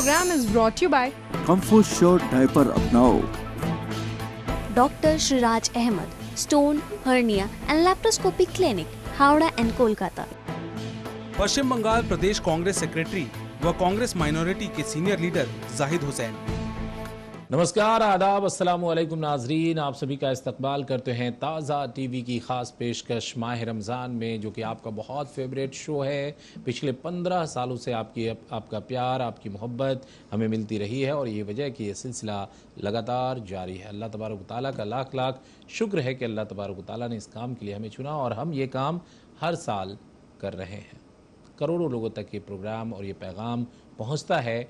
program is brought to you by Comfort Short Diaper अपनाओ। Dr. Shiraj Ahmed, Stone, Hernia and Laparoscopy Clinic, Howrah and Kolkata. Paschim Bangal Pradesh Congress secretary व Congress minority के senior leader Zahid Hussain. नमस्कार, आदाब, अस्सलाम वालेकुम नाजरीन, आप सभी का इस्तकबाल करते हैं ताज़ा टीवी की ख़ास पेशकश माह रमज़ान में, जो कि आपका बहुत फेवरेट शो है। पिछले 15 सालों से आपका प्यार, आपकी मोहब्बत हमें मिलती रही है और ये वजह है कि ये सिलसिला लगातार जारी है। अल्लाह तबारक व तआला का लाख लाख शुक्र है कि अल्लाह तबारक व तआला ने इस काम के लिए हमें चुना और हम ये काम हर साल कर रहे हैं। करोड़ों लोगों तक ये प्रोग्राम और ये पैगाम पहुँचता है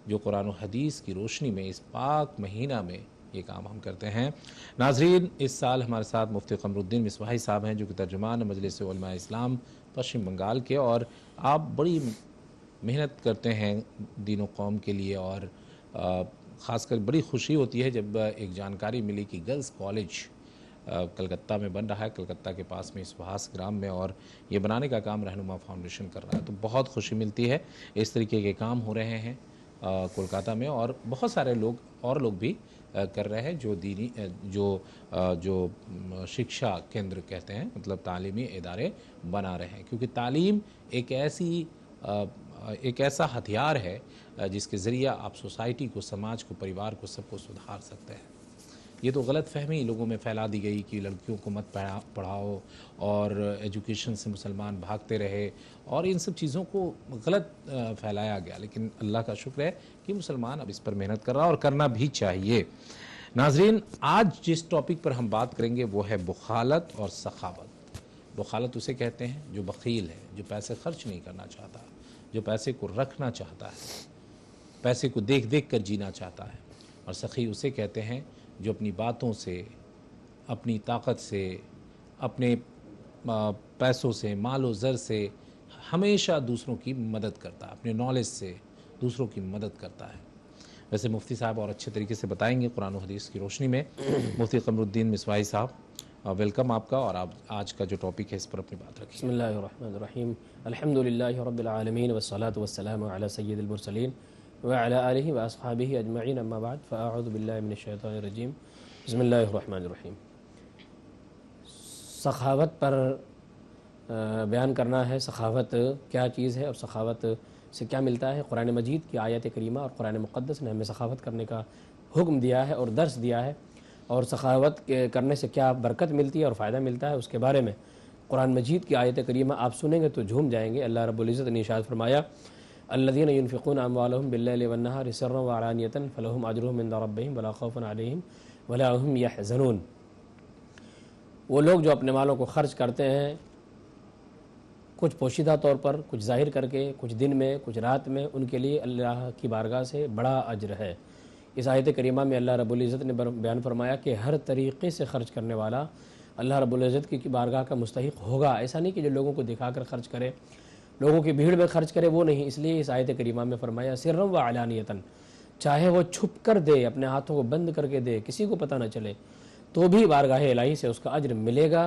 जो कुरान और हदीस की रोशनी में इस पाक महीना में ये काम हम करते हैं। नाजरीन, इस साल हमारे साथ मुफ्ती कमरुद्दीन मिसबाही साहब हैं, जो कि तर्जुमान मजलिस उलमा इस्लाम पश्चिम बंगाल के, और आप बड़ी मेहनत करते हैं दीन व कौम के लिए। और ख़ासकर बड़ी खुशी होती है जब एक जानकारी मिली कि गर्ल्स कॉलेज कलकत्ता में बन रहा है, कलकत्ता के पास में सुहास ग्राम में, और ये बनाने का काम रहनुमा फाउंडेशन कर रहा है। तो बहुत खुशी मिलती है। इस तरीके के काम हो रहे हैं कोलकाता में, और बहुत सारे लोग भी कर रहे हैं जो शिक्षा केंद्र कहते हैं, मतलब तालीमी इदारे बना रहे हैं। क्योंकि तालीम एक ऐसा हथियार है जिसके ज़रिए आप सोसाइटी को, समाज को, परिवार को, सबको सुधार सकते हैं। ये तो गलत फहमी लोगों में फैला दी गई कि लड़कियों को मत पढ़ाओ और एजुकेशन से मुसलमान भागते रहे, और इन सब चीज़ों को गलत फैलाया गया। लेकिन अल्लाह का शुक्र है कि मुसलमान अब इस पर मेहनत कर रहा है और करना भी चाहिए। नाजरीन, आज जिस टॉपिक पर हम बात करेंगे वो है बुखालत और सखावत। बुखालत उसे कहते हैं जो बखील है, जो पैसे खर्च नहीं करना चाहता, जो पैसे को रखना चाहता है, पैसे को देख देख कर जीना चाहता है। और सखी उसे कहते हैं जो अपनी बातों से, अपनी ताकत से, अपने पैसों से, मालो ज़र से हमेशा दूसरों की मदद करता है, अपने नॉलेज से दूसरों की मदद करता है। वैसे मुफ्ती साहब और अच्छे तरीके से बताएंगे कुरान और हदीस की रोशनी में। मुफ्ती कमरुद्दीन मिसबाही साहब, वेलकम आपका, और आप आज का जो टॉपिक है इस पर अपनी बात रखिए। बिस्मिल्लाहिर्रहमानिर्रहीम, अल्हम्दुलिल्लाहि रब्बिल आलमीन वस्सलातु वस्सलामु अला सय्यिदिल मुरसलीन व अला आलिहि व अस्हाबिहि अजमईन, अम्मा बाद, फ़अऊज़ु बिल्लाहि मिनश शैतानिर रजीम, बिस्मिल्लाहिर्रहमानिर्रहीम। सखावत पर बयान करना है। सखावत क्या चीज़ है और सखावत से क्या मिलता है। कुरान मजीद की आयत करीमा और कुरान मुक़द्दस ने हमें सखावत करने का हुक्म दिया है और दर्स दिया है, और सखावत करने से क्या बरकत मिलती है और फ़ायदा मिलता है उसके बारे में कुरान मजीद की आयत करीमा आप सुनेंगे तो झूम जाएंगे। अल्लाह रब्बुल इज़्ज़त ने इरशाद फरमाया, अल्लज़ीना युनफ़िक़ूना अम्वालहुम बिल्लैलि वन्नहारि सिर्रन व अलानियतन फ़लहुम अजरुहुम इंदा रब्बिहिम वला खौफ़ुन अलैहिम वला हुम यहज़नून। वो लोग जो अपने मालों को खर्च करते हैं, कुछ पोशीदा तौर पर, कुछ ज़ाहिर करके, कुछ दिन में, कुछ रात में, उनके लिए अल्लाह की बारगाह से बड़ा अज्र है। इस आयत करीमा में अल्लाह रब्बुल इज़्ज़त ने बयान फरमाया कि हर तरीक़े से ख़र्च करने वाला अल्लाह रब्बुल इज़्ज़त की बारगाह का मुस्तहिक़ होगा। ऐसा नहीं कि जो लोगों को दिखाकर खर्च करे, लोगों की भीड़ में खर्च करे, वो नहीं। इसलिए इस आयत करीमा में फरमाया सिर्रन व अलानियतन, चाहे वो छुप कर दे, अपने हाथों को बंद करके दे, किसी को पता न चले, तो भी बारगाह इलाही से उसका अज्र मिलेगा।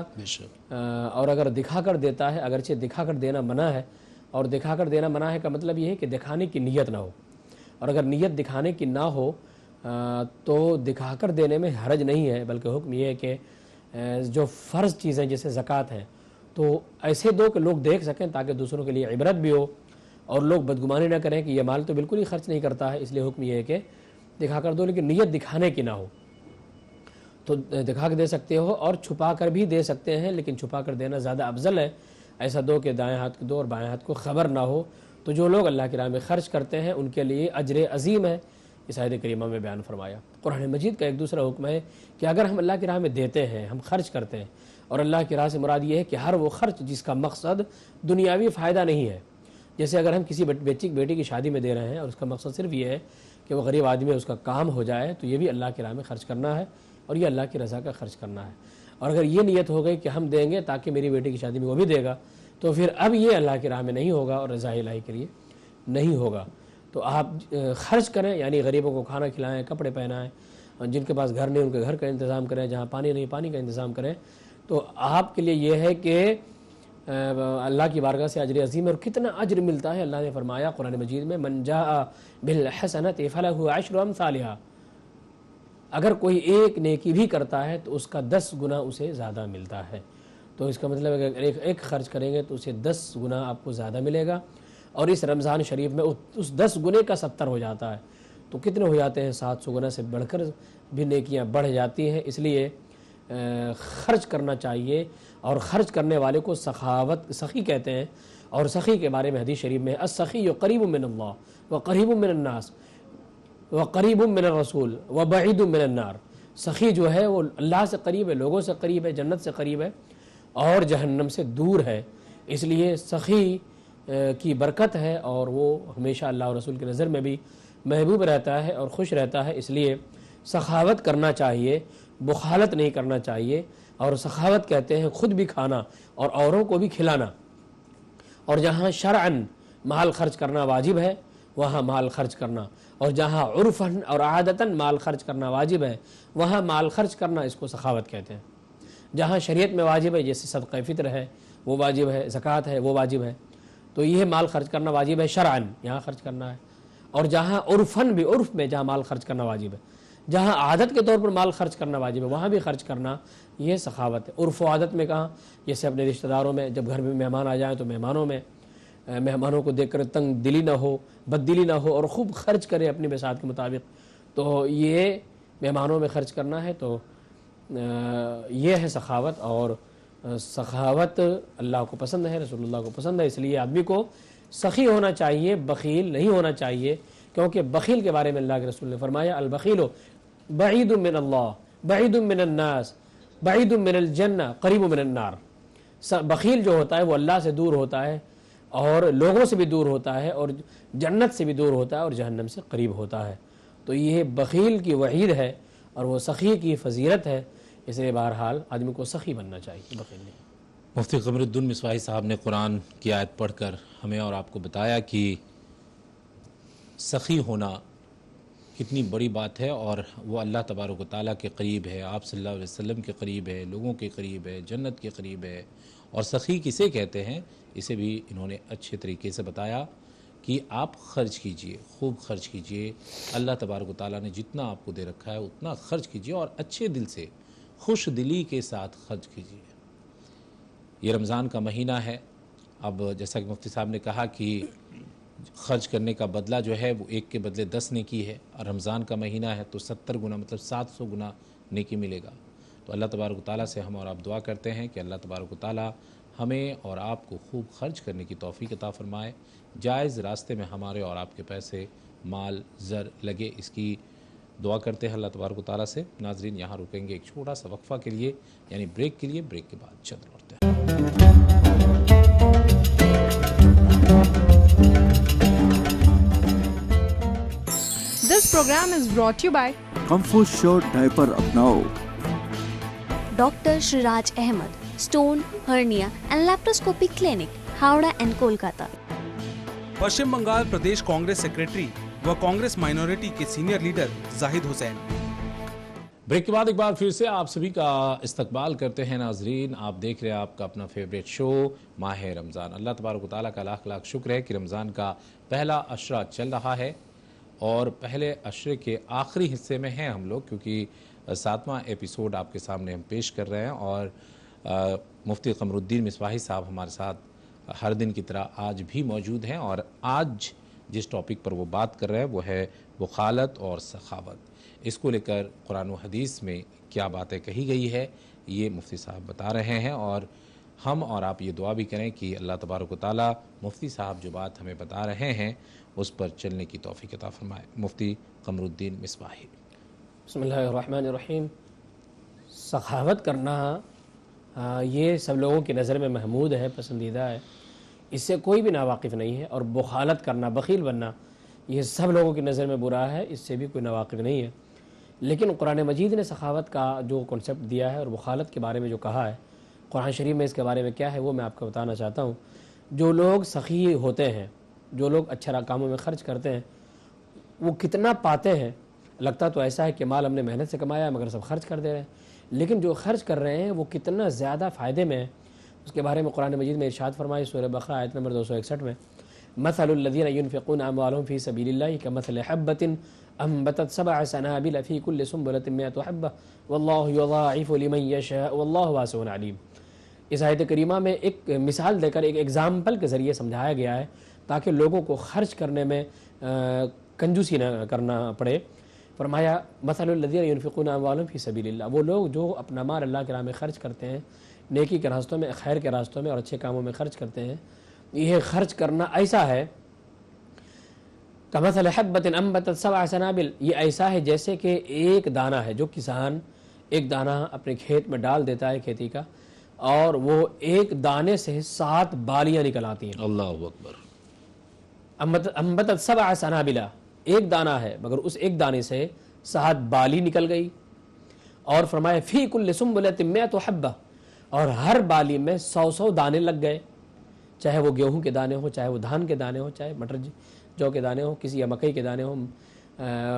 और अगर दिखा कर देता है, अगरचे दिखा कर देना मना है, और दिखा कर देना मना है का मतलब ये है कि दिखाने की नीयत ना हो, और अगर नीयत दिखाने की ना हो तो दिखा कर देने में हरज नहीं है। बल्कि हुक्म ये है कि जो फ़र्ज़ चीज़ें जैसे ज़कात हैं तो ऐसे दो कि लोग देख सकें, ताकि दूसरों के लिए इबरत भी हो और लोग बदगुमानी ना करें कि ये माल तो बिल्कुल ही खर्च नहीं करता है। इसलिए हुक्म ये है कि दिखा कर दो, लेकिन नीयत दिखाने की ना हो। तो दिखा कर दे सकते हो और छुपा कर भी दे सकते हैं, लेकिन छुपा कर देना ज़्यादा अफजल है। ऐसा दो कि दाएं हाथ को दो और बाएं हाथ को ख़बर ना हो। तो जो लोग अल्लाह की राह में ख़र्च करते हैं उनके लिए अज्र अज़ीम है। इस आयत करीमा में बयान फरमाया। कुरान मजीद का एक दूसरा हुक्म है कि अगर हम अल्लाह की राह में देते हैं, हम खर्च करते हैं, और अल्लाह की राह से मुराद ये है कि हर वो खर्च जिसका मकसद दुनियावी फ़ायदा नहीं है। जैसे अगर हम किसी बेटी की शादी में दे रहे हैं और उसका मकसद सिर्फ ये है कि वो गरीब आदमी उसका काम हो जाए, तो ये भी अल्लाह की राह में खर्च करना है और ये अल्लाह की रज़ा का खर्च करना है। और अगर ये नीयत हो गई कि हम देंगे ताकि मेरी बेटी की शादी में वो भी देगा, तो फिर अब ये अल्लाह की राह में नहीं होगा और रज़ा इलाही के लिए नहीं होगा। तो आप खर्च करें, यानी गरीबों को खाना खिलाएं, कपड़े पहनाएं, जिनके पास घर नहीं उनके घर का इंतज़ाम करें, जहाँ पानी नहीं पानी का इंतज़ाम करें। तो आपके लिए ये है कि اللہ کی بارگاہ سے اجر عظیم ہے. اور کتنا اجر ملتا ہے. اللہ نے فرمایا قرآن مجید میں من جاء بالحسنۃ فلہ عشر امثالھا، اگر کوئی ایک نیکی بھی کرتا ہے تو اس کا 10 گنا اسے زیادہ ملتا ہے. تو اس کا مطلب اگر ایک خرچ کریں گے تو اسے 10 گنا آپ کو زیادہ ملے گا. اور اس رمضان شریف میں اس 10 گنے کا 70 ہو جاتا ہے. تو کتنے ہو جاتے ہیں؟ 700 گنا سے بڑھ کر بھی نیکیاں بڑھ جاتی ہیں. اس لیے خرچ کرنا چاہیے. اور خرچ کرنے والے کو سخی کہتے ہیں. اور سخی کے بارے میں حدیث شریف میں السخی قریب من اللہ وقریب من الناس وقریب من الرسول وبعید من النار. سخی جو ہے وہ اللہ سے قریب ہے، لوگوں سے قریب ہے، جنت سے قریب ہے اور جہنم سے دور ہے. اس لیے سخی کی برکت ہے اور وہ ہمیشہ اللہ اور رسول کی نظر میں بھی محبوب رہتا ہے اور خوش رہتا ہے. اس لیے سخاوت کرنا چاہیے، بخالت نہیں کرنا چاہیے. اور سخاوت کہتے ہیں خود بھی کھانا اور اوروں کو بھی کھلانا. اور جہاں شرعاً مال خرچ کرنا واجب ہے وہاں مال خرچ کرنا، اور جہاں عرفاً اور عادتاً مال خرچ کرنا واجب ہے وہاں مال خرچ کرنا اس کو سخاوت کہتے ہیں. جہاں شریعت میں واجب ہے جیسے صدقہ فطر ہے وہ واجب ہے، زکوٰۃ ہے وہ واجب ہے، تو یہ مال خرچ کرنا واجب ہے شرعاً، یہاں خرچ کرنا ہے. اور جہاں عرفاً بھی، عرف میں جہاں مال خرچ کرنا واجب ہے، جہاں عادت کے طور پر مال خرچ کرنا واجب ہے وہاں بھی خرچ کرنا یہ سخاوت ہے. عرف و عادت میں کہاں؟ جیسے اپنے رشتہ داروں میں جب گھر میں مہمان آ جائیں تو مہمانوں کو دیکھ کر تنگ دلی نہ ہو، بد دلی نہ ہو اور خوب خرچ کرے اپنی بساط کے مطابق. تو یہ مہمانوں میں خرچ کرنا ہے. تو یہ ہے سخاوت. اور سخاوت اللہ کو پسند ہے، رسول اللہ کو پسند ہے. اس لیے آدمی کو سخی ہونا چاہیے، بخیل نہیں ہونا چاہیے. کیونکہ بخیل کے بارے میں اللہ کے رسول نے فرمایا البخیل بعید من اللہ بعید من الناس بعید من الجنہ قریب من النار. بخیل جو ہوتا ہے وہ اللہ سے دور ہوتا ہے اور لوگوں سے بھی دور ہوتا ہے اور جنت سے بھی دور ہوتا ہے اور جہنم سے قریب ہوتا ہے. تو یہ بخیل کی وعید ہے اور وہ سخی کی فضیلت ہے. اس لیے بہرحال آدمی کو سخی بننا چاہیے، بخیل نہیں. مفتی قمر الدین مصباحی صاحب نے قرآن کی آیت پڑھ کر ہمیں اور آپ کو بتایا کہ سخی ہونا کتنی بڑی بات ہے اور وہ اللہ تبارک و تعالیٰ کے قریب ہے، آپ صلی اللہ علیہ وسلم کے قریب ہے، لوگوں کے قریب ہے، جنت کے قریب ہے. اور سخی کسے کہتے ہیں اسے بھی انہوں نے اچھے طریقے سے بتایا کہ آپ خرچ کیجئے، خوب خرچ کیجئے. اللہ تبارک و تعالیٰ نے جتنا آپ کو دے رکھا ہے اتنا خرچ کیجئے اور اچھے دل سے، خوش دلی کے ساتھ خرچ کیجئے. یہ رمضان کا مہینہ ہے. اب جیسا کہ مفتی صاحب نے کہا کہ خرچ کرنے کا بدلہ جو ہے وہ 1 کے بدلے 10 نیکی ہے، اور رمضان کا مہینہ ہے تو 70 گنا مطلب 700 گنا نیکی ملے گا. تو اللہ تبارک و تعالیٰ سے ہم اور آپ دعا کرتے ہیں کہ اللہ تبارک و تعالیٰ ہمیں اور آپ کو خوب خرچ کرنے کی توفیق عطا فرمائے. جائز راستے میں ہمارے اور آپ کے پیسے، مال، زر لگے، اس کی دعا کرتے ہیں اللہ تبارک و تعالیٰ سے. ناظرین یہاں رکیں گے ایک چھوٹا سا وقفہ کے لیے، یعنی بریک کے لیے. بریک کے بعد چند لوٹتے ہیں. This program is brought to you by Comfort Show Diaper अपनाओ. Dr. Shiraj Ahmed, Stone, Hernia and Laparoscopy Clinic, Howrah and Kolkata. Paschim Bangal Pradesh Congress secretary व कांग्रेस माइनॉरिटी के senior leader Zahid Hussain. Break के बाद एक बार फिर से आप सभी का इस्तकबाल करते हैं. नाजरीन आप देख रहे हैं आपका अपना फेवरेट शो माह रमज़ान. अल्लाह तबारक व तआला का लाख लाख शुक्र है कि रमज़ान का पहला अशरा चल रहा है और पहले अशरे के आखिरी हिस्से में हैं हम लोग, क्योंकि 7वां एपिसोड आपके सामने हम पेश कर रहे हैं. और मुफ्ती कमरुद्दीन मिसबाही साहब हमारे साथ हर दिन की तरह आज भी मौजूद हैं और आज जिस टॉपिक पर वो बात कर रहे हैं वो है बुखालत और सखावत. इसको लेकर कुरान व हदीस में क्या बातें कही गई है ये मुफ्ती साहब बता रहे हैं. और हम और आप ये दुआ भी करें कि अल्लाह तबारक व तआला मुफ्ती साहब जो बात हमें बता रहे हैं उस पर चलने की तौफीक अता फरमाए. मुफ्ती कमरुद्दीन मिसबाही. बिस्मिल्लाहिर्रहमानिर्रहीम. सखावत करना ये सब लोगों की नज़र में महमूद है, पसंदीदा है, इससे कोई भी नावाकिफ़ नहीं है. और बुखालत करना, बख़ील बनना, ये सब लोगों की नज़र में बुरा है, इससे भी कोई नावाकिफ़ नहीं है. लेकिन कुरान मजीद ने सखावत का जो कॉन्सेप्ट दिया है और बुखालत के बारे में जो कहा है कुरान शरीफ में, इसके बारे में क्या है वो मैं आपको बताना चाहता हूँ. जो लोग सखी होते हैं, जो लोग अच्छा कामों में ख़र्च करते हैं, वो कितना पाते हैं. लगता तो ऐसा है कि माल हमने मेहनत से कमाया मगर सब खर्च कर दे रहे हैं, लेकिन जो खर्च कर रहे हैं वो कितना ज़्यादा फ़ायदे में है. اس کے بارے میں قرآن مجید میں ارشاد فرمائے سورہ بقرہ آیت نمبر 261 میں مثل الذین ينفقون اموالهم فی سبیل اللہ کمثل حبۃ انبتت 7 سنابل فی کل سنبلۃ 100 حبۃ واللہ یضاعف لمن یشاء واللہ واسع علیم۔ اس آیت کریمہ میں ایک مثال دے کر ایک ایگزامپل کے ذریعے سمجھایا گیا ہے تاکہ لوگوں کو خرچ کرنے میں کنجوسی نہ کرنا پڑے۔ فرمایا مثل الذین ينفقون اموالهم فی سبیل اللہ، وہ لوگ جو اپنا مال اللہ کے راہ میں خرچ کرتے ہیں، نیکی کے راستوں میں، خیر کے راستوں میں اور اچھے کاموں میں خرچ کرتے ہیں، یہ خرچ کرنا ایسا ہے کمثل حبۃ انبتت 7 سنابل، یہ ایسا ہے جیسے کہ ایک دانہ ہے جو کسان ایک دانہ اپنے کھیت میں ڈال دیتا ہے کھیتی کا، اور وہ ایک دانے سے 7 بالیاں نکل آتی ہیں۔ اللہ اکبر۔ انبتت 7 سنابل، ایک دانہ ہے مگر اس ایک دانے سے 7 بالی نکل گئی، اور فرمایا فی کل سنبلۃ 100 حبۃ، اور ہر بالی میں 100 دانے لگ گئے، چاہے وہ گیہوں کے دانے ہوں، چاہے وہ دھان کے دانے ہوں، چاہے مٹر جو کے دانے ہوں، کسی یا مکئی کے دانے ہوں۔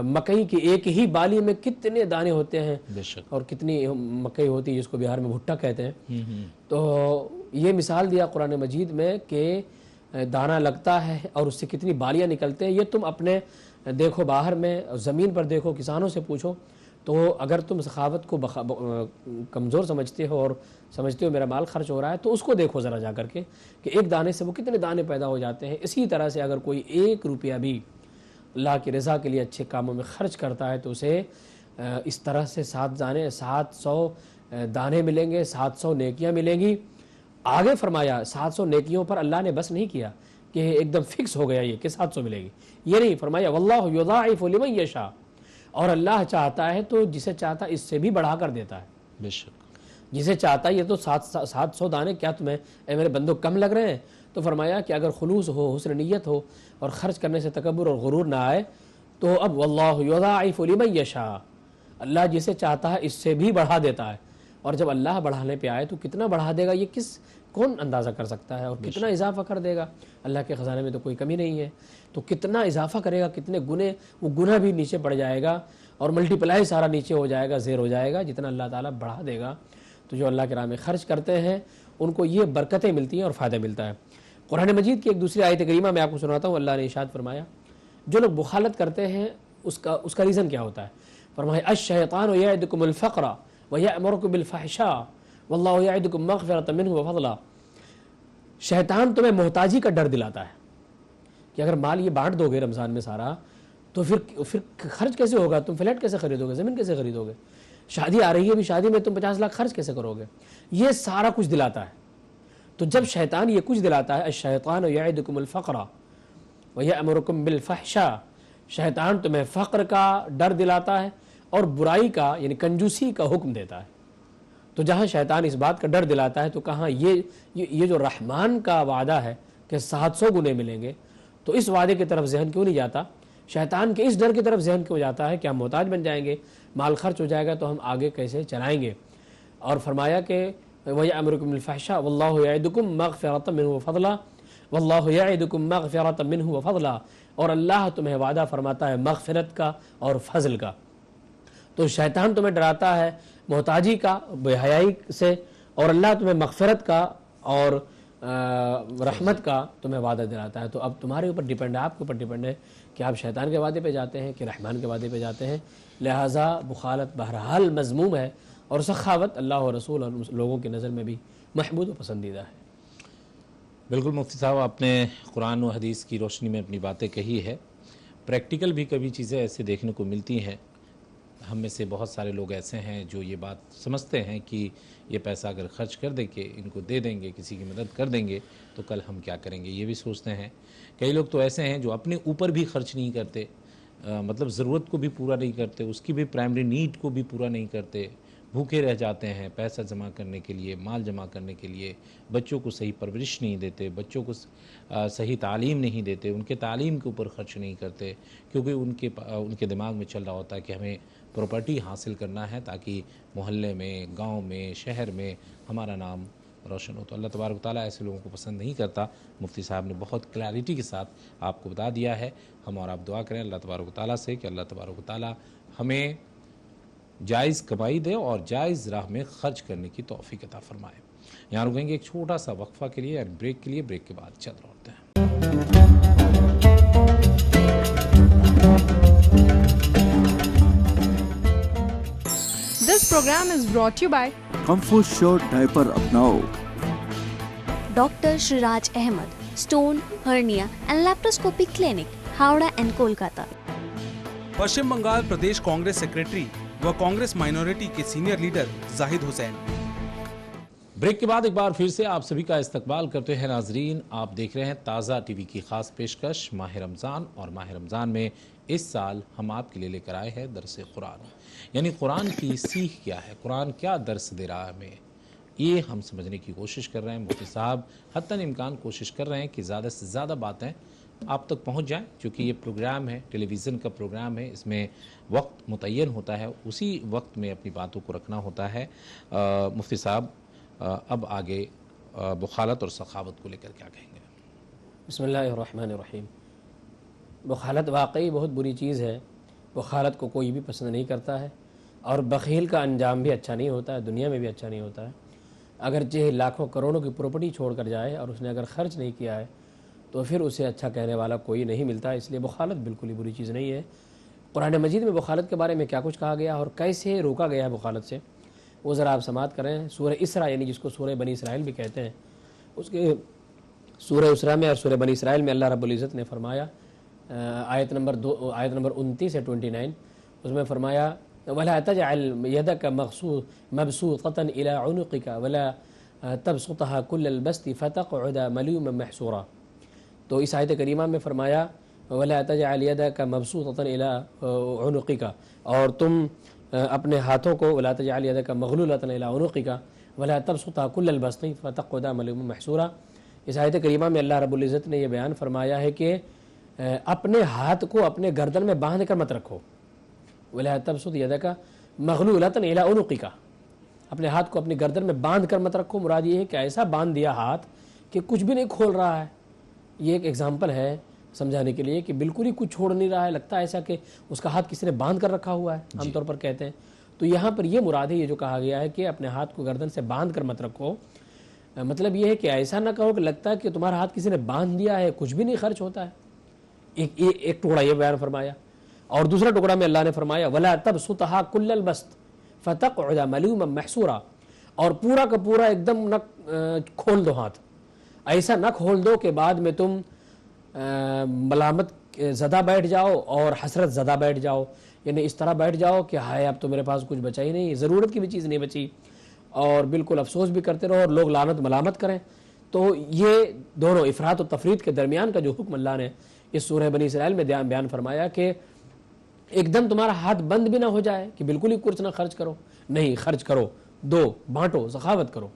مکئی کی ایک ہی بالی میں کتنے دانے ہوتے ہیں، بے شک۔ اور کتنی مکئی ہوتی ہے جس کو بہار میں بھٹا کہتے ہیں۔ تو یہ مثال دیا قرآن مجید میں کہ دانہ لگتا ہے اور اس سے کتنی بالیاں نکلتے ہیں، یہ تم اپنے دیکھو باہر میں، زمین پر دیکھو، کسانوں سے پوچھو، تو اگر تم سخاوت کو کمزور سمجھتے ہو اور سمجھتے ہو میرا مال خرچ ہو رہا ہے، تو اس کو دیکھو ذرا جا کر کے کہ ایک دانے سے وہ کتنے دانے پیدا ہو جاتے ہیں۔ اسی طرح سے اگر کوئی 1 روپیہ بھی اللہ کی رضا کے لیے اچھے کاموں میں خرچ کرتا ہے تو اسے اس طرح سے 700 دانے ملیں گے، 700 نیکیاں ملیں گی۔ آگے فرمایا 700 نیکیوں پر اللہ نے بس نہیں کیا کہ ایک دم فکس ہو گیا یہ کہ 700 ملے گی، یہ نہیں، فرمایا واللہ یضاعف لمن یشاء، اور اللہ چاہتا ہے تو جسے چاہتا اس سے بھی بڑھا کر دیتا ہے۔ بے شک۔ جسے چاہتا ہے، یہ تو 700 دانے کیا تمہیں اے میرے بندوں کم لگ رہے ہیں؟ تو فرمایا کہ اگر خلوص ہو، حسن نیت ہو اور خرچ کرنے سے تکبر اور غرور نہ آئے تو اب واللہ یضاعف لمن یشاء، اللہ جسے چاہتا ہے اس سے بھی بڑھا دیتا ہے۔ اور جب اللہ بڑھانے پہ آئے تو کتنا بڑھا دے گا یہ کون اندازہ کر سکتا ہے، اور کتنا اضافہ کر دے گا؟ اللہ کے خزانے میں تو کوئی کمی نہیں ہے، تو کتنا اضافہ کرے گا، کتنے گنے، وہ گناہ بھی نیچے پڑ جائے گا اور ملٹی پلائی سارا نیچے ہو جائے گا، زیر ہو جائے گا، جتنا اللہ تعالیٰ بڑھا دے گا۔ تو جو اللہ کے راہ میں خرچ کرتے ہیں ان کو یہ برکتیں ملتی ہیں اور فائدہ ملتا ہے۔ قرآن مجید کی ایک دوسری آیت کریمہ میں آپ کو سناتا ہوں، اللہ نے ارشاد فرمایا جو لوگ بخالت کرتے ہیں اس کا ریزن کیا ہوتا ہے؟ فرمایا الشیطان یعدکم الفقر ویأمرکم بالفحشاء واللہ یعدکم مغفرۃ منہ وفضلا، شیطان تمہیں محتاجی کا ڈر دلاتا ہے کہ اگر مال یہ بانٹ دو گے رمضان میں سارا تو پھر خرچ کیسے ہوگا، تم فلیٹ کیسے خریدو گے، زمین کیسے خریدو گے، شادی آ رہی ہے، بھی شادی میں تم 50 لاکھ خرچ کیسے کرو گے، یہ سارا کچھ دلاتا ہے۔ تو جب شیطان یہ کچھ دلاتا ہے، الشیطان یعدکم الفقر ویأمرکم بالفحشاء، شیطان تمہیں فقر کا ڈر دلاتا ہے اور برائی کا یعنی کنجوسی کا حکم دیتا ہے۔ تو جہاں شیطان اس بات کا ڈر دلاتا ہے تو کہاں یہ جو رحمان کا وعدہ ہے کہ 700 گنے ملیں گے، تو اس وعدے کی طرف ذہن کیوں نہیں جاتا؟ شیطان کے اس ڈر کی طرف ذہن کیوں جاتا ہے کہ ہم محتاج بن جائیں گے، مال خرچ ہو جائے گا تو ہم آگے کیسے چلائیں گے؟ اور فرمایا کہ وَيَأْمُرُكُمْ بِالْفَحْشَاءِ وَاللَّهُ يَعِدُكُمْ مَغْفِرَةً مِّنْهُ وَفَضْلًا وَاللَّهُ يَعِدُكُمْ مَغْفِرَةً مِّنْهُ وَفَضْلًا، اور اللہ تمہیں وعدہ فرماتا ہے مغفرت کا اور فضل کا۔ تو شیطان تمہیں ڈراتا ہے محتاجی کا، بے حیائی سے، اور اللہ تمہیں مغفرت کا اور رحمت کا تمہیں وعدہ دلاتا ہے۔ تو اب تمہارے اوپر ڈیپینڈ ہے، آپ کے اوپر ڈیپینڈ ہے کہ آپ شیطان کے وعدے پہ جاتے ہیں کہ رحمان کے وعدے پہ جاتے ہیں۔ لہٰذا بخالت بہرحال مذموم ہے، اور سخاوت اللہ و رسول اور لوگوں کی نظر میں بھی محمود و پسندیدہ ہے۔ بالکل مفتی صاحب، آپ نے قرآن و حدیث کی روشنی میں اپنی باتیں کہی ہے۔ پریکٹیکل بھی کبھی چیزیں ایسے دیکھنے کو ملتی ہیں، ہم میں سے بہت سارے لوگ ایسے ہیں جو یہ بات سمجھتے ہیں کہ یہ پیسہ اگر خرچ کر دیں کہ ان کو دے دیں گے، کسی کی مدد کر دیں گے تو کل ہم کیا کریں گے، یہ بھی سوچتے ہیں۔ کئی لوگ تو ایسے ہیں جو اپنے اوپر بھی خرچ نہیں کرتے، مطلب ضرورت کو بھی پورا نہیں کرتے، اس کی بھی پرائمری نیڈ کو بھی پورا نہیں کرتے، بھوکے رہ جاتے ہیں پیسہ جمع کرنے کے لیے، مال جمع کرنے کے لیے، بچوں کو صحیح پرورش نہیں دیتے، بچوں کو صحیح تعلیم نہیں دیتے، ان کے تعلیم کے اوپر خرچ نہیں کرتے، کیونکہ ان کے دماغ میں چل رہا ہوتا ہے کہ ہمیں پراپرٹی حاصل کرنا ہے تاکہ محلے میں، گاؤں میں، شہر میں ہمارا نام روشن ہو۔ تو اللہ تبارک و تعالیٰ ایسے لوگوں کو پسند نہیں کرتا۔ مفتی صاحب نے بہت کلیئرٹی کے ساتھ آپ کو بتا دیا ہے۔ ہم اور آپ دعا کریں اللہ تبارک و تعالیٰ سے کہ اللہ تبارک و تعالیٰ ہمیں جائز کمائی دے اور جائز راہ میں خرچ کرنے کی توفیق عطا فرمائے۔ यहाँ रुकेंगे एक छोटा सा वक्फा के लिए, ब्रेक के लिए, ब्रेक के बाद चल लौटते हैं। This program is brought to you by comfort sure diaper अपनाओ। Dr. Shiraj Ahmed, Stone, Hernia and Laparoscopy Clinic, Howrah and Kolkata. Paschim Bangal Pradesh Congress secretary व कांग्रेस माइनॉरिटी के senior leader Zahid Hussain. Break के बाद एक बार फिर से आप सभी का इस्तकबाल करते हैं नाजरीन। आप देख रहे हैं ताज़ा टीवी की खास पेशकश माह रमज़ान, और माह रमज़ान में इस साल हम आपके लिए लेकर आए हैं दरस कुरान, यानी कुरान की सीख क्या है, कुरान क्या दर्स दे रहा है हमें, ये हम समझने की कोशिश कर रहे हैं। मुफ्ती साहब हत्तन इम्कान कोशिश कर रहे हैं कि ज़्यादा से ज़्यादा बातें आप तक पहुंच जाएं, क्योंकि ये प्रोग्राम है, टेलीविज़न का प्रोग्राम है, इसमें वक्त मुतय्यन होता है, उसी वक्त में अपनी बातों को रखना होता है। मुफ्ती साहब अब आगे बुखालत और सखावत को लेकर क्या कहेंगे? बिस्मिल्लाहिर्रहमानिर्रहीम। बुखालत वाकई बहुत बुरी चीज़ है। बुखालत को कोई भी पसंद नहीं करता है, और बखील का अंजाम भी अच्छा नहीं होता है, दुनिया में भी अच्छा नहीं होता है। अगरचे लाखों करोड़ों की प्रॉपर्टी छोड़ कर जाए और उसने अगर ख़र्च नहीं किया है तो फिर उसे अच्छा कहने वाला कोई नहीं मिलता। इसलिए बुखालत बिल्कुल ही बुरी चीज़ नहीं है। कुरान मजीद में बुखालत के बारे में क्या कुछ कहा गया और कैसे रोका गया है बुखालत से, वो ज़रा आप समात करें। सूरह इसरा, यानी जिसको सूरह बनी इसराइल भी कहते हैं, उसके सूरह इसरा में और सूरह बनी इसराइल में अल्लाह रब्बुल इज़्ज़त ने फरमाया, आयत नंबर 29 से 29, उसमें फरमाया वला तजअल यदक मबसूततन इला उनुक़िका वला तबसुतहा कुल्लल बस्ति फतक़उद मलूमन महसूरा। तो इस आयत करीमा में फरमाया वला तजअल यदक मबसूततन इला उनुक़िका, और तुम अपने हाथों को वला तजअल यदक मग़लूलतन इला उनुक़िका वला तबसुतहा कुल्लल बस्ति फतक़उद मलूमन महसूरा। इस आयत करीमा में अल्लाह रब्बुल इज़्ज़त ने यह बयान फरमाया है कि अपने हाथ को अपने गर्दन में बांध कर मत रखो। वला तबसुत यदका मग़लूलतन इला उनुक़िका, अपने हाथ को अपनी गर्दन में बांध कर मत रखो। मुराद ये है कि ऐसा बांध दिया हाथ कि कुछ भी नहीं खोल रहा है। ये एक एग्जाम्पल है समझाने के लिए कि बिल्कुल ही कुछ छोड़ नहीं रहा है, लगता है ऐसा कि उसका हाथ किसी ने बांध कर रखा हुआ है, आमतौर पर कहते हैं। तो यहाँ पर ये मुराद है, ये जो कहा गया है कि अपने हाथ को गर्दन से बांध कर मत रखो, मतलब ये है कि ऐसा ना कहो कि लगता है कि तुम्हारा हाथ किसी ने बांध दिया है, कुछ भी नहीं खर्च होता है। एक टुकड़ा ये बयान फरमाया, और दूसरा टुकड़ा में अल्लाह ने फरमाया वला तबसुतहा कुल्लल बस्त फतक़उद मलूमन महसूरा, और पूरा का पूरा एकदम न खोल दो हाथ, ऐसा न खोल दो कि बाद में तुम मलामत ज़दा बैठ जाओ और हसरत ज़दा बैठ जाओ, यानी इस तरह बैठ जाओ कि हाय अब तो मेरे पास कुछ बचा ही नहीं, ज़रूरत की भी चीज़ नहीं बची, और बिल्कुल अफसोस भी करते रहो और लोग लानत मलामत करें। तो ये दोनों इफ़रात और तफरीत के दरमियान का जो हुक्म अल्लाह ने इस सूरह बनी इसराइल में बयान फरमाया कि एकदम तुम्हारा हाथ बंद भी ना हो जाए कि बिल्कुल ही कुछ ना खर्च करो, नहीं, खर्च करो, दो, बांटो, सखावत करो।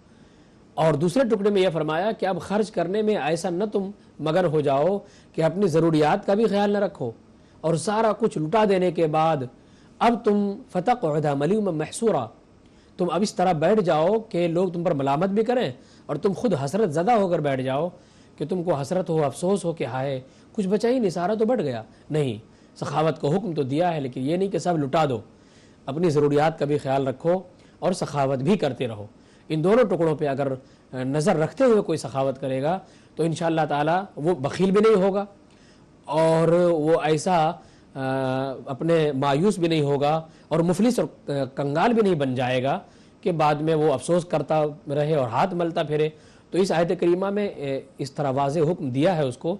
और दूसरे टुकड़े में यह फरमाया कि अब खर्च करने में ऐसा न तुम मगन हो जाओ कि अपनी ज़रूरियात का भी ख्याल न रखो, और सारा कुछ लुटा देने के बाद अब तुम फतक़उद मलूमन महसूरा, तुम अब इस तरह बैठ जाओ कि लोग तुम पर मलामत भी करें और तुम खुद हसरत ज़दा होकर बैठ जाओ कि तुमको हसरत हो, अफसोस हो कि हाय कुछ बचा ही नहीं, सारा तो बढ़ गया। नहीं, सखावत को हुक्म तो दिया है, लेकिन ये नहीं कि सब लुटा दो, अपनी ज़रूरियात का भी ख्याल रखो और सखावत भी करते रहो। इन दोनों टुकड़ों पे अगर नज़र रखते हुए कोई सखावत करेगा तो इंशाअल्लाह ताला वो बखील भी नहीं होगा और वो ऐसा अपने मायूस भी नहीं होगा और मुफलिस और कंगाल भी नहीं बन जाएगा कि बाद में वो अफसोस करता रहे और हाथ मलता फिरे। तो इस आयत करीमा में इस तरह वाज़े हुक्म दिया है उसको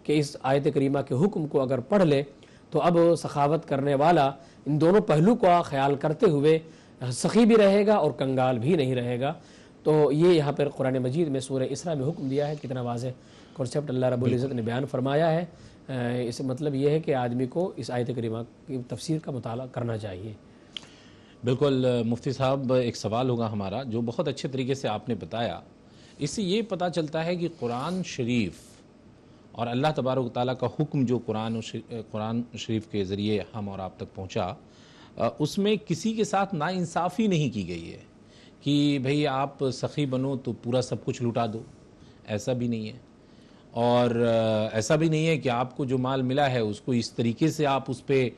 कि इस आयत करीमा के हुक्म को अगर पढ़ ले तो अब सखावत करने वाला इन दोनों पहलू का ख्याल करते हुए सखी भी रहेगा और कंगाल भी नहीं रहेगा। तो ये यहाँ पर कुरान मजीद में सूरह इसरा में हुक्म दिया है, कितना वाज़े कॉन्सेप्ट अल्लाह रब्बुल इज़्ज़त ने बयान फरमाया है। इससे मतलब ये है कि आदमी को इस आयत करीमा की तफसीर का मुताला करना चाहिए। बिल्कुल मुफ्ती साहब, एक सवाल होगा हमारा जो बहुत अच्छे तरीके से आपने बताया। इससे ये पता चलता है कि कुरान शरीफ और अल्लाह तबारक ताला का हुक्म जो कुरान शरीफ के ज़रिए हम और आप तक पहुँचा, उसमें किसी के साथ नाइंसाफ़ी नहीं की गई है कि भाई आप सखी बनो तो पूरा सब कुछ लुटा दो, ऐसा भी नहीं है। और ऐसा भी नहीं है कि आपको जो माल मिला है उसको इस तरीके से आप उस पर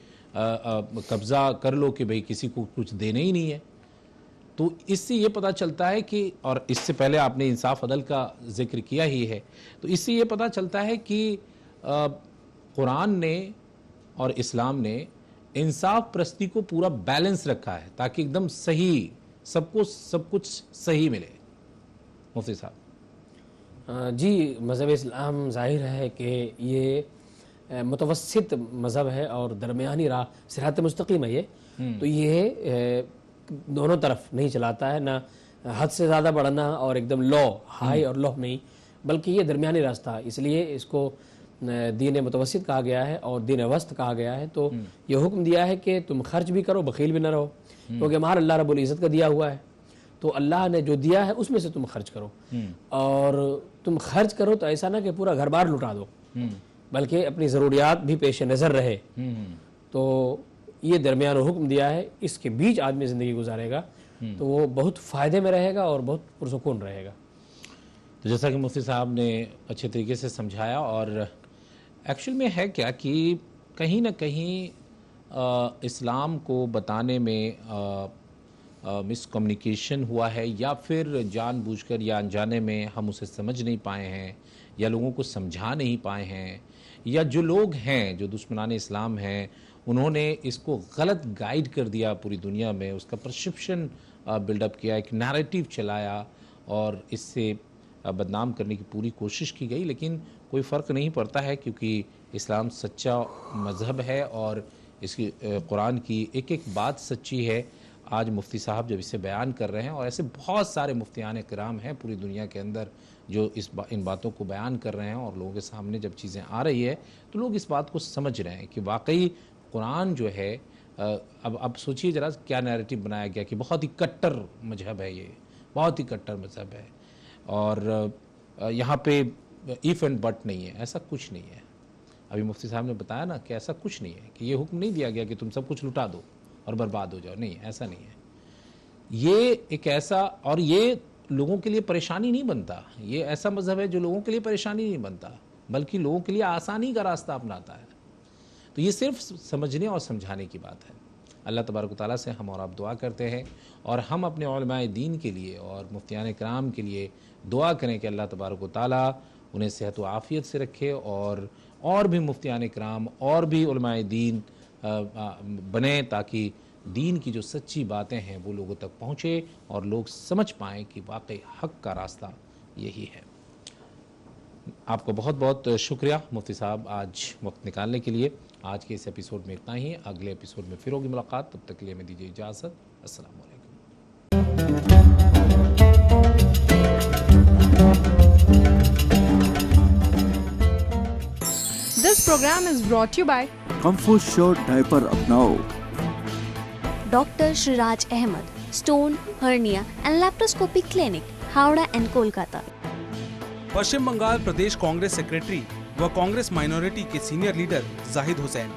कब्ज़ा कर लो कि भाई किसी को कुछ देना ही नहीं है। تو اس سے یہ پتہ چلتا ہے کہ، اور اس سے پہلے آپ نے انصاف عدل کا ذکر کیا ہی ہے، تو اس سے یہ پتہ چلتا ہے کہ قرآن نے اور اسلام نے انصاف پرستی کو پورا بیلنس رکھا ہے تاکہ ایک دم صحیح سب کچھ صحیح ملے. مفتی صاحب جی، مذہب اسلام ظاہر ہے کہ یہ متوسط مذہب ہے اور درمیانی راہ، صراط مستقیم ہے یہ. تو یہ دونوں طرف نہیں چلاتا ہے، نہ حد سے زیادہ بڑھنا اور ایک دم لو ہائی اور لو نہیں، بلکہ یہ درمیانی راستہ ہے. اس لیے اس کو دین متوسط کہا گیا ہے اور دین وسط کہا گیا ہے. تو یہ حکم دیا ہے کہ تم خرچ بھی کرو، بخیل بھی نہ رہو، کیونکہ مہار اللہ رب العزت کا دیا ہوا ہے. تو اللہ نے جو دیا ہے اس میں سے تم خرچ کرو، اور تم خرچ کرو تو ایسا نہ کہ پورا گھر بار لٹا دو، بلکہ اپنی ضروریات بھی پیش نظر رہے. تو یہ درمیان حکم دیا ہے، اس کے بیچ آدمی زندگی گزارے گا تو وہ بہت فائدے میں رہے گا اور بہت پرسکون رہے گا. تو جیسا کہ مفتی صاحب نے اچھے طریقے سے سمجھایا، اور ایکچوئل میں ہے کیا کہ کہیں نہ کہیں اسلام کو بتانے میں مس کمیونیکیشن ہوا ہے، یا پھر جان بوجھ کر یا انجانے میں ہم اسے سمجھ نہیں پائے ہیں، یا لوگوں کو سمجھا نہیں پائے ہیں، یا جو لوگ ہیں جو دشمنان اسلام ہیں انہوں نے اس کو غلط گائیڈ کر دیا پوری دنیا میں، اس کا پرسپشن بلڈ اپ کیا، ایک نیریٹو چلایا اور اس سے بدنام کرنے کی پوری کوشش کی گئی. لیکن کوئی فرق نہیں پڑتا ہے، کیونکہ اسلام سچا مذہب ہے اور اس کی قرآن کی ایک ایک بات سچی ہے. آج مفتی صاحب جب اسے بیان کر رہے ہیں، اور ایسے بہت سارے مفتیان کرام ہیں پوری دنیا کے اندر جو ان باتوں کو بیان کر رہے ہیں، اور لوگوں کے سامنے جب چیزیں آ رہی ہے تو لوگ اس بات کو سمجھ رہے ہیں کہ واقعی قرآن جو ہے، اب سوچئے ذرا کیا نیریٹو بنایا گیا کہ بہت ہی کٹر مذہب ہے، یہ بہت ہی کٹر مذہب ہے، اور یہاں پہ ایف اینڈ بٹ نہیں ہے. ایسا کچھ نہیں ہے. ابھی مفتی صاحب نے بتایا نا کہ ایسا کچھ نہیں ہے، کہ یہ حکم نہیں دیا گیا کہ تم سب کچھ لٹا دو اور برباد ہو جاؤ. نہیں، ایسا نہیں ہے. یہ ایک ایسا، اور یہ لوگوں کے لیے پریشانی نہیں بنتا، یہ ایسا مذہب ہے جو لوگوں کے لیے پریشانی نہیں بنتا، بلکہ لوگوں کے لیے آسانی کا راستہ اپناتا ہے. تو یہ صرف سمجھنے اور سمجھانے کی بات ہے. اللہ تبارک و تعالیٰ سے ہم اور آپ دعا کرتے ہیں، اور ہم اپنے علماء دین کے لیے اور مفتیان کرام کے لیے دعا کریں کہ اللہ تبارک و تعالیٰ انہیں صحت و عافیت سے رکھے، اور بھی مفتیان کرام اور بھی علماء دین بنیں، تاکہ دین کی جو سچی باتیں ہیں وہ لوگوں تک پہنچے اور لوگ سمجھ پائیں کہ واقعی حق کا راستہ یہی ہے. آپ کو بہت بہت شکریہ مفتی صاحب آج وقت نکالنے کے لیے. آج کے اس ایپیسوڈ میں اتنا ہی. اگلے ایپیسوڈ میں پھر ہوگی ملاقات. تب تک کے لیے ہمیں دیجیے اجازت. السلام علیکم. This program is brought to you by Comfort Short Diaper अपनाओ. Dr. Shiraj Ahmed, Stone, Hernia and Laparoscopy Clinic, Howrah and Kolkata. Paschim Bangal Pradesh Congress secretary व कांग्रेस माइनॉरिटी के सीनियर लीडर जाहिद हुसैन.